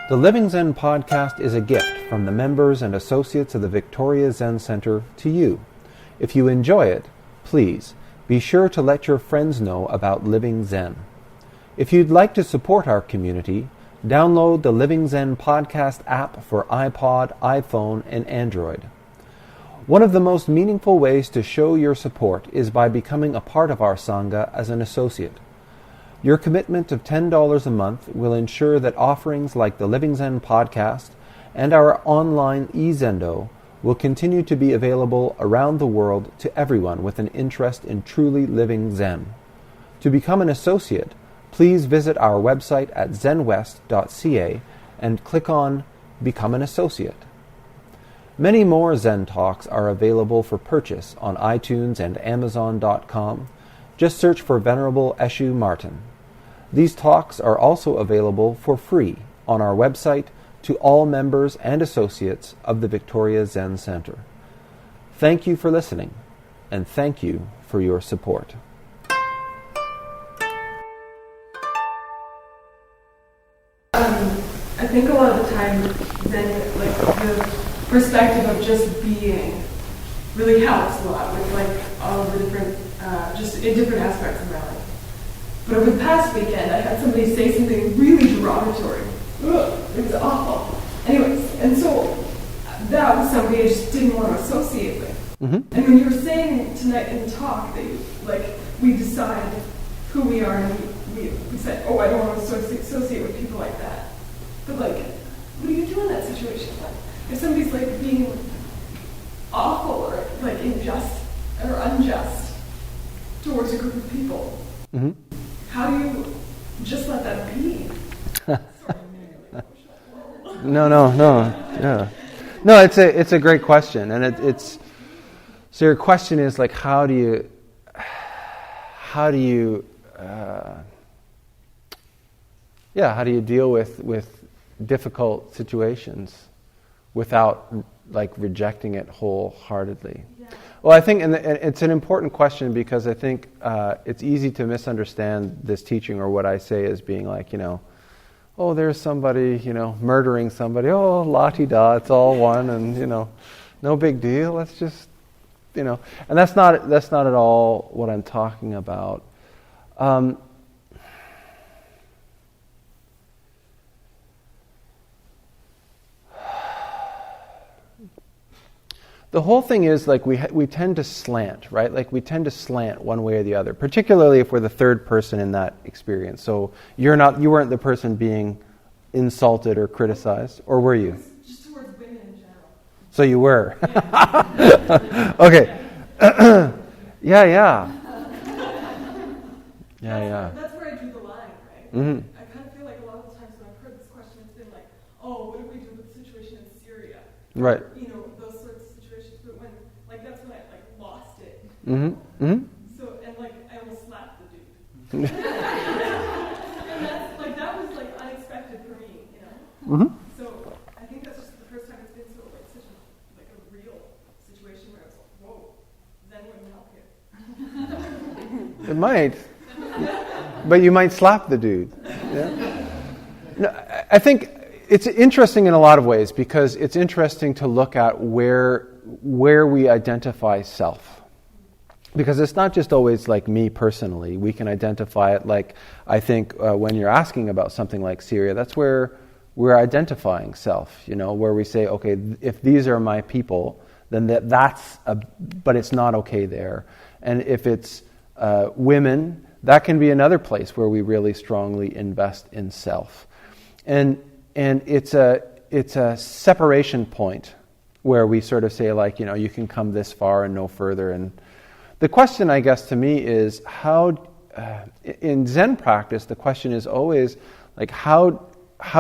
The Living Zen-podcast is a gift from the members and associates of the Victoria Zen Centre to you. If you enjoy it, please be sure to let your friends know about Living Zen. If you'd like to support our community, download the Living Zen-podcast app for iPod, iPhone, and Android. One of the most meaningful ways to show your support is by becoming a part of our Sangha as an associate. Your commitment of $10 a month will ensure that offerings like the Living Zen podcast and our online e-Zendo will continue to be available around the world to everyone with an interest in truly living Zen. To become an associate, please visit our website at zenwest.ca and click on Become an Associate. Many more Zen Talks are available for purchase on iTunes and Amazon.com. Just search for Venerable Eshu Martin. These talks are also available for free on our website to all members and associates of the Victoria Zen Centre. Thank you for listening, and thank you for your support. I think a lot of the time, then, like, the perspective of just being really helps a lot with, like, all of the different, just in different aspects of my life. But over the past weekend, I had somebody say something really derogatory. Ugh, it was awful. Anyways, and so that was somebody I just didn't want to associate with. Mm-hmm. And when you were saying tonight in the talk that you, like, we decide who we are, and we said, oh, I don't want to associate with people like that. But, like, what do you do in that situation? Like, if somebody's, like, being awful or, like, unjust towards a group of people, mm-hmm. How do you just let that be? No. It's a great question, and it's so your question is like how do you deal with difficult situations without like rejecting it wholeheartedly? Yeah. Well, I think, and it's an important question because I think it's easy to misunderstand this teaching or what I say as being like, oh, there's somebody, murdering somebody. Oh, la-ti-da, it's all one, and no big deal. Let's just, and that's not at all what I'm talking about. The whole thing is like we tend to slant, right? Like we tend to slant one way or the other, particularly if we're the third person in that experience. So you weren't the person being insulted or criticized, or were you? Just towards women in general. So you were. Yeah. Okay. Yeah. That's where I drew the line, right? Mm-hmm. I kind of feel like a lot of the times when I've heard this question, it's been like, oh, what do we do with the situation in Syria? Right. Or, those sorts of situations. But when, like, that's when I, like, lost it. Mm-hmm. Mm-hmm. So, and, like, I almost slapped the dude. And that's, like, that was, like, unexpected for me, Mm-hmm. So, I think that's just the first time it's been so, like, such a, like, a real situation where I was like, whoa, Zen wouldn't help here. It might. But you might slap the dude. Yeah? No, I think it's interesting in a lot of ways because it's interesting to look at where we identify self. Because it's not just always like me personally. We can identify it like, I think when you're asking about something like Syria, that's where we're identifying self, where we say, okay, if these are my people, then but it's not okay there. And if it's women, that can be another place where we really strongly invest in self. And it's a separation point where we sort of say like, you can come this far and no further. And the question, I guess, to me is how, in Zen practice, the question is always like, how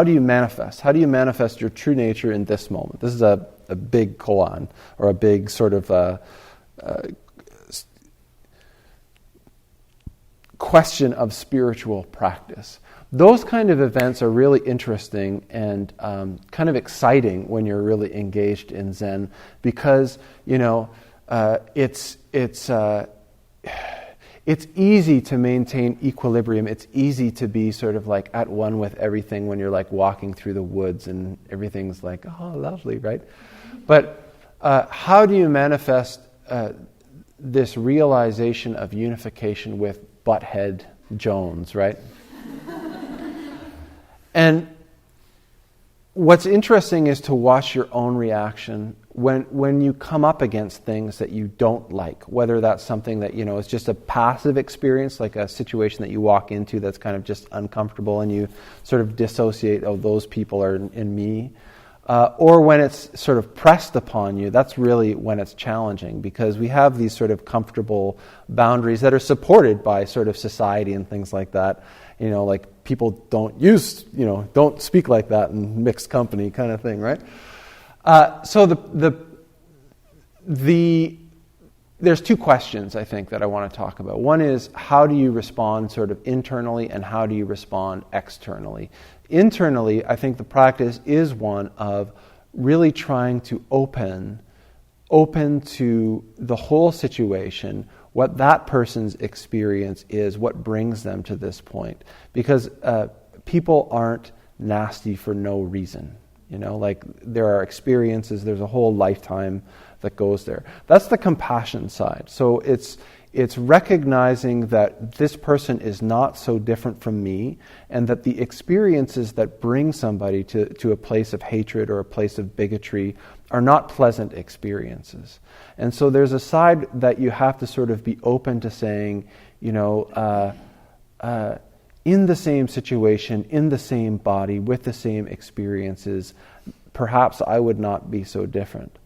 do you manifest? How do you manifest your true nature in this moment? This is a big koan, or a big sort of question of spiritual practice. Those kind of events are really interesting and kind of exciting when you're really engaged in Zen because, it's easy to maintain equilibrium. It's easy to be sort of like at one with everything when you're like walking through the woods and everything's like, oh, lovely, right? But how do you manifest this realization of unification with Butthead Jones, right? And what's interesting is to watch your own reaction when you come up against things that you don't like, whether that's something that, is just a passive experience, like a situation that you walk into that's kind of just uncomfortable and you sort of dissociate, oh, those people are in me, or when it's sort of pressed upon you. That's really when it's challenging, because we have these sort of comfortable boundaries that are supported by sort of society and things like that. Like people don't speak like that in mixed company kind of thing, right? So there's two questions, I think, that I want to talk about. One is, how do you respond sort of internally, and how do you respond externally? Internally, I think the practice is one of really trying to open to the whole situation, what that person's experience is, what brings them to this point. Because people aren't nasty for no reason. Like there are experiences, there's a whole lifetime that goes there. That's the compassion side. So it's recognizing that this person is not so different from me, and that the experiences that bring somebody to a place of hatred or a place of bigotry are not pleasant experiences. And so there's a side that you have to sort of be open to saying, in the same situation, in the same body, with the same experiences, perhaps I would not be so different.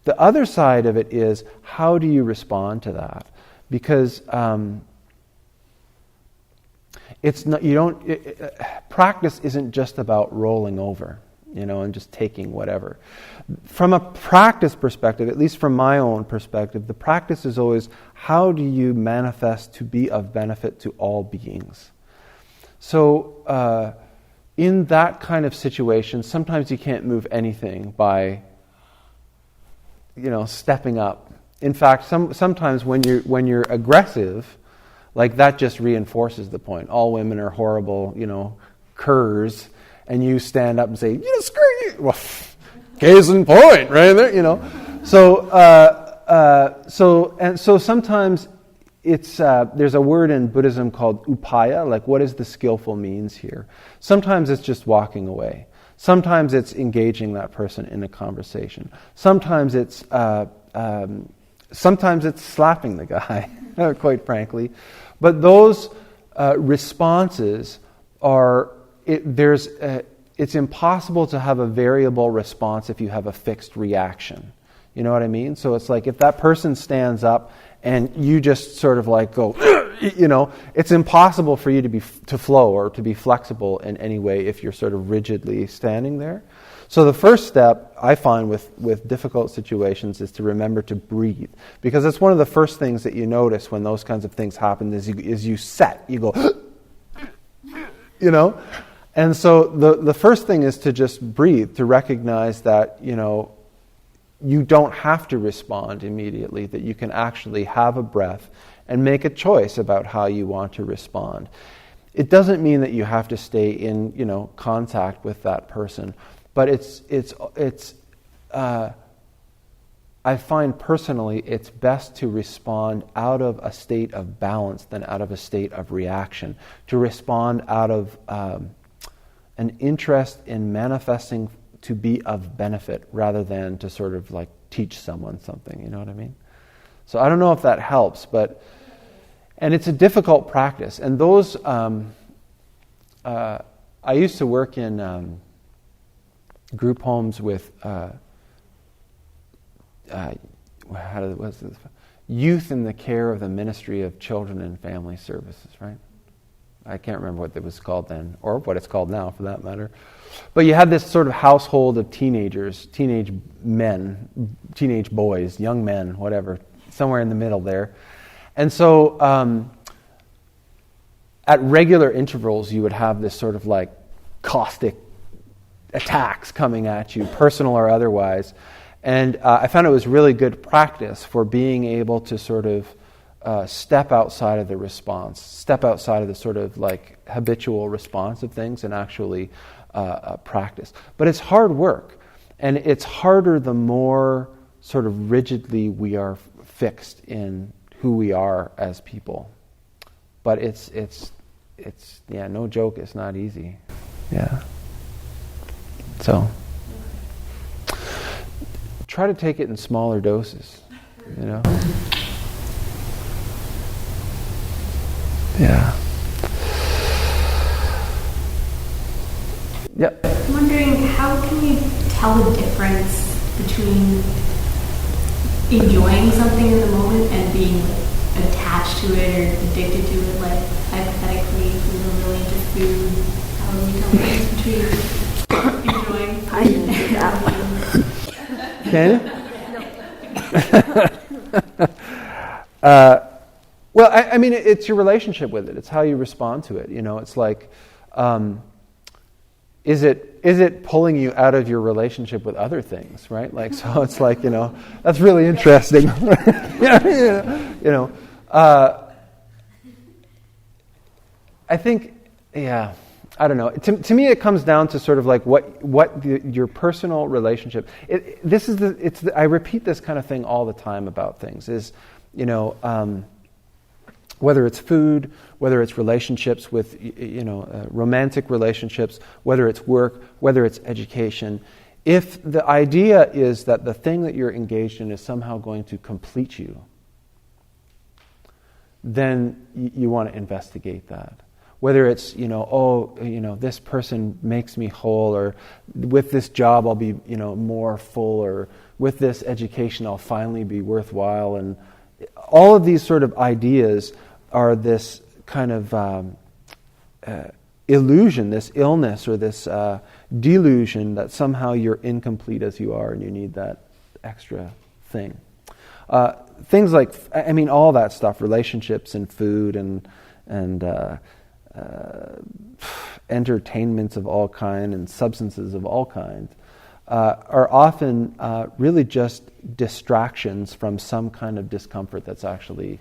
The other side of it is, how do you respond to that? Because practice isn't just about rolling over, and just taking whatever. From a practice perspective, at least from my own perspective, the practice is always, how do you manifest to be of benefit to all beings? So in that kind of situation, sometimes you can't move anything by stepping up. In fact, sometimes when you're aggressive, like that just reinforces the point. All women are horrible, curs, and you stand up and say, screw you. Well, case in point, right there, So sometimes it's there's a word in Buddhism called upaya, like what is the skillful means here? Sometimes it's just walking away. Sometimes it's engaging that person in a conversation. Sometimes it's slapping the guy, quite frankly. But those responses are it's impossible to have a variable response if you have a fixed reaction. You know what I mean? So it's like if that person stands up and you just sort of like go, it's impossible for you to flow or to be flexible in any way if you're sort of rigidly standing there. So the first step I find with difficult situations is to remember to breathe, because it's one of the first things that you notice when those kinds of things happen is you go, And so the first thing is to just breathe, to recognize that, you don't have to respond immediately, that you can actually have a breath and make a choice about how you want to respond. It doesn't mean that you have to stay in, contact with that person, but I find personally it's best to respond out of a state of balance than out of a state of reaction, to respond out of an interest in manifesting to be of benefit rather than to sort of like teach someone something, you know what I mean? So I don't know if that helps, and it's a difficult practice. And those, I used to work in group homes with youth in the care of the Ministry of Children and Family Services, right? I can't remember what it was called then, or what it's called now for that matter. But you had this sort of household of teenagers, teenage men, teenage boys, young men, whatever, somewhere in the middle there. And so at regular intervals, you would have this sort of like caustic attacks coming at you, personal or otherwise. And I found it was really good practice for being able to sort of step outside of the response, step outside of the sort of like habitual response of things and actually practice. But it's hard work, and it's harder the more sort of rigidly we are fixed in who we are as people. But it's no joke, it's not easy. Yeah. So try to take it in smaller doses, you know. Yeah. Yep. I'm wondering, how can you tell the difference between enjoying something in the moment and being attached to it or addicted to it? Like, hypothetically, if we were really into food, how would we tell the difference between enjoying food I didn't do that one. Can you? Well, I mean, it's your relationship with it. It's how you respond to it. You know, it's like, is it pulling you out of your relationship with other things, right? Like, so it's like, you know, that's really interesting. You know, I think, yeah, I don't know. To me, it comes down to sort of like your personal relationship. I repeat this kind of thing all the time about things. Is, you know. Whether it's food, whether it's relationships with, romantic relationships, whether it's work, whether it's education, if the idea is that the thing that you're engaged in is somehow going to complete you, then you want to investigate that. Whether it's, this person makes me whole, or with this job I'll be, more full, or with this education I'll finally be worthwhile, and all of these sort of ideas are this kind of illusion, this illness, or this delusion that somehow you're incomplete as you are and you need that extra thing. Things like, all that stuff, relationships and food and entertainments of all kind and substances of all kind, are often really just distractions from some kind of discomfort that's actually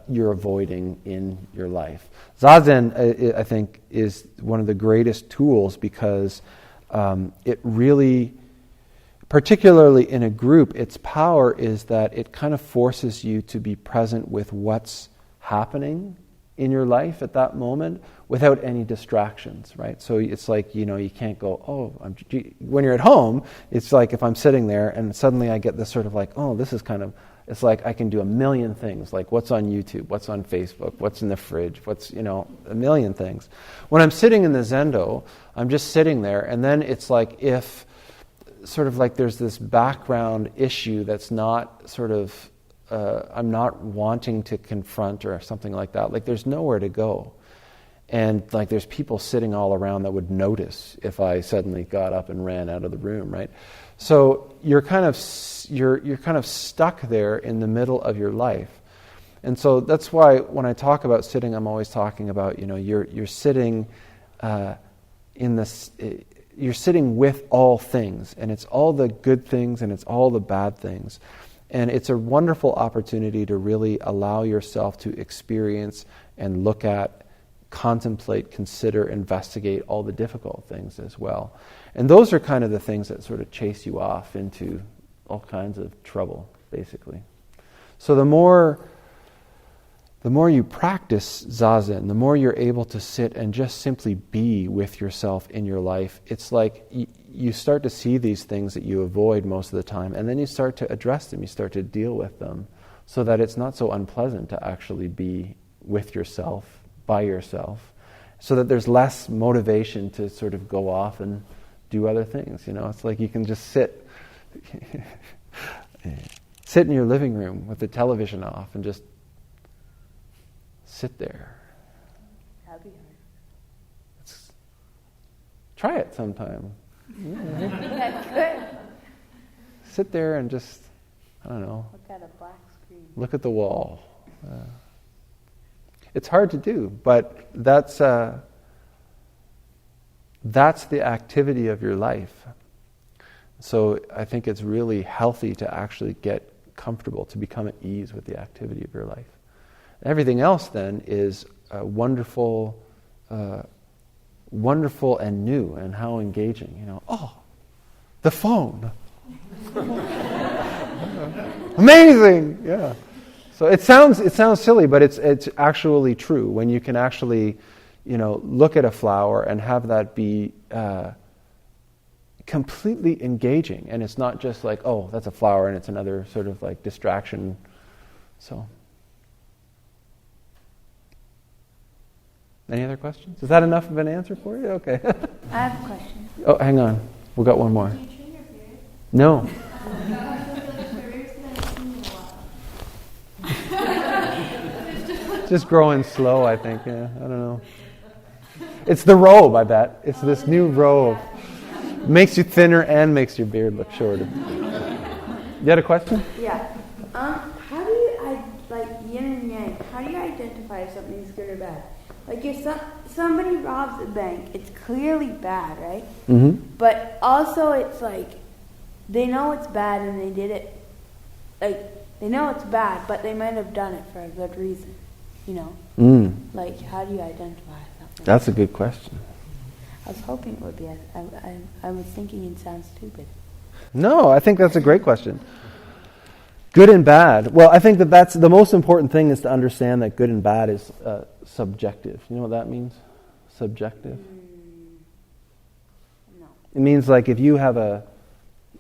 you're avoiding in your life. Zazen, I think, is one of the greatest tools because it really, particularly in a group, its power is that it kind of forces you to be present with what's happening in your life at that moment without any distractions, right? So it's like, you can't go, when you're at home, it's like if I'm sitting there and suddenly I get this sort of like, this is kind of, it's like I can do a million things, like what's on YouTube, what's on Facebook, what's in the fridge, what's, a million things. When I'm sitting in the Zendo, I'm just sitting there, and then it's like if sort of like there's this background issue that's not sort of, I'm not wanting to confront or something like that. Like there's nowhere to go. And like there's people sitting all around that would notice if I suddenly got up and ran out of the room, right? So you're kind of stuck there in the middle of your life. And so that's why when I talk about sitting, I'm always talking about, you're sitting in this, you're sitting with all things, and it's all the good things and it's all the bad things. And it's a wonderful opportunity to really allow yourself to experience and look at, contemplate, consider, investigate all the difficult things as well. And those are kind of the things that sort of chase you off into all kinds of trouble, basically. So the more you practice Zazen, the more you're able to sit and just simply be with yourself in your life. It's like you start to see these things that you avoid most of the time, and then you start to address them, you start to deal with them, so that it's not so unpleasant to actually be with yourself, by yourself, so that there's less motivation to sort of go off and do other things. It's like you can just sit in your living room with the television off and just sit there. That'd be Try it sometime. That's good. Sit there and just, I don't know. Look at a black screen. Look at the wall. It's hard to do, but that's the activity of your life. So I think it's really healthy to actually get comfortable, to become at ease with the activity of your life. Everything else then is wonderful and new, and how engaging. Oh, the phone. Amazing, yeah. So it sounds silly, but it's actually true when you can actually, look at a flower and have that be completely engaging, and it's not just like, oh, that's a flower and it's another sort of like distraction. So, any other questions? Is that enough of an answer for you? Okay. I have a question. Oh, hang on. We got one more. Do you trim your beard? No. Just growing slow, I think. Yeah, I don't know. It's the robe, I bet. It's this new robe. Makes you thinner and makes your beard look shorter. You had a question? Yeah. How do you, like yin and yang, how do you identify if something's good or bad? Like if somebody robs a bank, it's clearly bad, right? Mm-hmm. But also it's like, they know it's bad and they did it, like, they know it's bad, but they might have done it for a good reason, Like, how do you identify something? That's a good question. I was hoping it would be. I was thinking it sounds stupid. No, I think that's a great question. Good and bad. Well, I think that's the most important thing, is to understand that good and bad is subjective. You know what that means? Subjective. No. It means like if you have a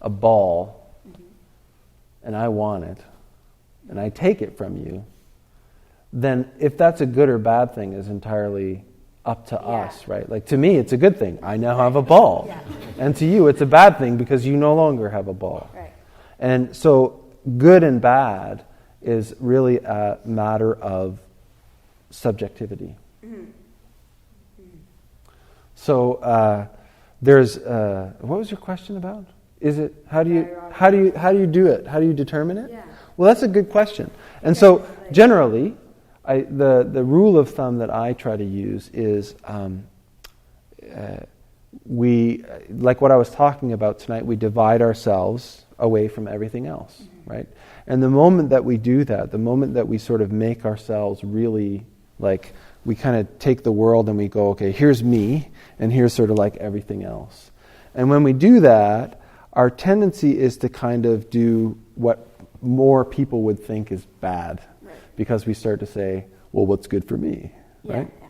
ball and I want it and I take it from you, then if that's a good or bad thing is entirely up to us, right? Like to me, it's a good thing. I now have a ball. Yeah. And to you, it's a bad thing because you no longer have a ball. Right. And so good and bad is really a matter of subjectivity. So there's what was your question about? Is it how do you do it? How do you determine it? Yeah. Well, that's a good question. And so generally, the rule of thumb that I try to use is we, like what I was talking about tonight, we divide ourselves away from everything else, right? And the moment that we do that, the moment that we sort of make ourselves really like, we kind of take the world and we go, okay, here's me, and here's sort of like everything else. And when we do that, our tendency is to kind of do what more people would think is bad, because we start to say, well, what's good for me, right? Yeah.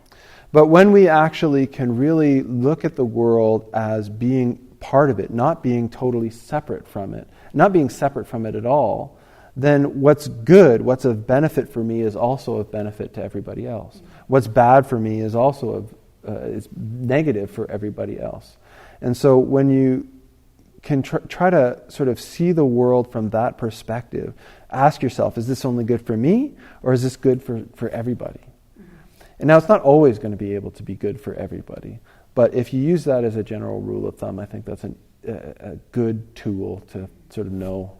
But when we actually can really look at the world as being part of it, not being totally separate from it, not being separate from it at all, then what's good, what's of benefit for me is also of benefit to everybody else. What's bad for me is also is negative for everybody else. And so when you can try to sort of see the world from that perspective, ask yourself, is this only good for me, or is this good for everybody? And now it's not always going to be able to be good for everybody, but if you use that as a general rule of thumb, I think that's a good tool to sort of know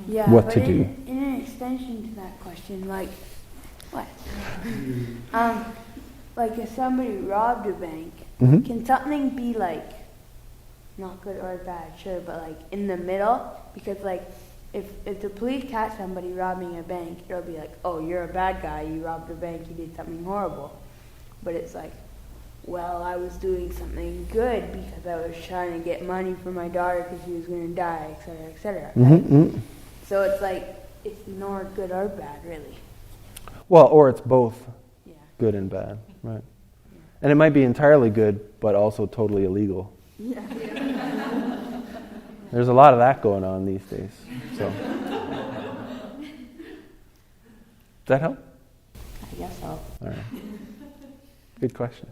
what to do. In an extension to that question, like, what? Like if somebody robbed a bank, can something be like, not good or bad, sure, but like in the middle? Because like, if the police catch somebody robbing a bank, it'll be like, oh, you're a bad guy, you robbed a bank, you did something horrible. But it's like, well, I was doing something good because I was trying to get money for my daughter because she was going to die, etc., etc. Right? So it's like, it's nor good or bad, really. Well, or it's both good and bad, right? Yeah. And it might be entirely good, but also totally illegal. Yeah. There's a lot of that going on these days. So, does that help? I guess so. All right. Good question.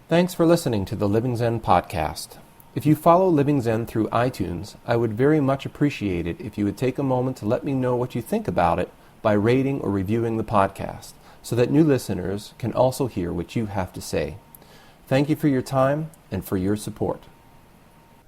Thanks for listening to the Living Zen podcast. If you follow Living Zen through iTunes, I would very much appreciate it if you would take a moment to let me know what you think about it by rating or reviewing the podcast, so that new listeners can also hear what you have to say. Thank you for your time and for your support.